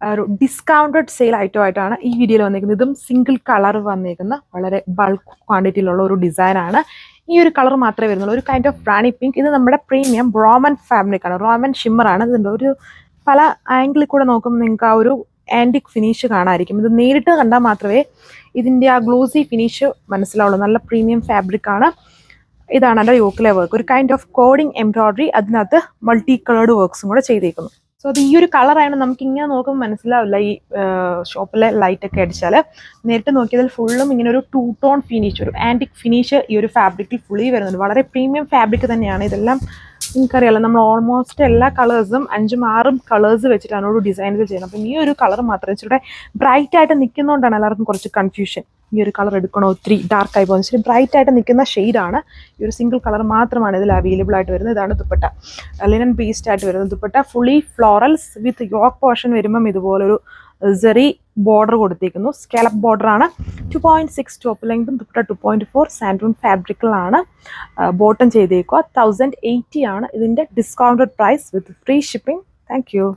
ഒരു discounted sale item ആയിട്ടാണ് ഈ വീഡിയോയിൽ വന്നിരിക്കുന്നത്. ഇതും സിംഗിൾ കളർ വന്നിരിക്കുന്ന വളരെ ബൾക്ക് ക്വാണ്ടിറ്റിയിലുള്ള ഒരു ഡിസൈനാണ്. ഈ ഒരു കളർ മാത്രമേ വരുന്നുള്ളൂ, ഒരു കൈൻഡ് ഓഫ് റാണി പിങ്ക്. ഇത് നമ്മുടെ പ്രീമിയം റോമൻ ഫാബ്രിക് ആണ്, റോമൻ ഷിമ്മറാണ്. ഇതിൻ്റെ ഒരു പല ആംഗിളിൽ കൂടെ നോക്കുമ്പോൾ നിങ്ങൾക്ക് ആ ഒരു ആൻറ്റിക് ഫിനിഷ് കാണാമായിരിക്കും. ഇത് നേരിട്ട് കണ്ടാൽ മാത്രമേ ഇതിൻ്റെ ആ ഗ്ലോസി ഫിനിഷ് മനസ്സിലാവുള്ളൂ. നല്ല പ്രീമിയം ഫാബ്രിക് ആണ്. ഇതാണ് എൻ്റെ യോക്കിലെ വർക്ക്, ഒരു കൈൻഡ് ഓഫ് കോഡിങ് എംബ്രോയിഡറി, അതിനകത്ത് മൾട്ടി കളേർഡ് വർക്ക്സും കൂടെ ചെയ്തേക്കുന്നു. സോ അത് ഈ ഒരു കളറാണ്, നമുക്ക് ഇങ്ങനെ നോക്കുമ്പോൾ മനസ്സിലാവില്ല. ഈ ഷോപ്പിലെ ലൈറ്റൊക്കെ അടിച്ചാൽ നേരിട്ട് നോക്കിയതിൽ ഫുള്ളും ഇങ്ങനെ ഒരു ടൂ ടോൺ ഫിനിഷ്, ഒരു ആൻറ്റിക് ഫിനിഷ് ഈ ഒരു ഫാബ്രിക്കിൽ ഫുള്ളി വരുന്നുണ്ട്. വളരെ പ്രീമിയം ഫാബ്രിക് തന്നെയാണ്. ഇതെല്ലാം നിങ്ങൾക്കറിയാലോ, നമ്മൾ ഓൾമോസ്റ്റ് എല്ലാ കളേഴ്സും 5-6 കളേഴ്സ് വെച്ചിട്ടാണ് ഒരു ഡിസൈനുകൾ ചെയ്യുന്നത്. അപ്പം ഈ ഒരു കളർ മാത്രമേ ഇച്ചിരി ബ്രൈറ്റ് ആയിട്ട് നിൽക്കുന്നതുകൊണ്ടാണ് എല്ലാവർക്കും കുറച്ച് കൺഫ്യൂഷൻ. ഈ ഒരു കളർ എടുക്കണോ, ഒത്തിരി ഡാർക്ക് ആയി പോകുന്നത്. ഇച്ചിരി ബ്രൈറ്റ് ആയിട്ട് നിൽക്കുന്ന ഷെയ്ഡാണ്. ഈ ഒരു സിംഗിൾ കളർ മാത്രമാണ് ഇതിൽ അവൈലബിൾ ആയിട്ട് വരുന്നത്. ഇതാണ് ദുപ്പട്ട, ലിനൻ ബേസ്ഡ് ആയിട്ട് വരുന്നത് dupatta. Fully florals with yoke portion വരുമ്പം ഇതുപോലൊരു സെറി ബോർഡർ കൊടുത്തിരിക്കുന്നു. സ്കാലപ്പ് ബോർഡറാണ്. 2.6 ടോപ്പ് ലെങ്തും ദുപ്പട്ട 2.4 സാൻഡൂൺ ഫാബ്രിക്കിലാണ് ബോട്ടം ചെയ്തേക്കുക. 1080 ആണ് ഇതിൻ്റെ discounted price with free shipping. Thank U.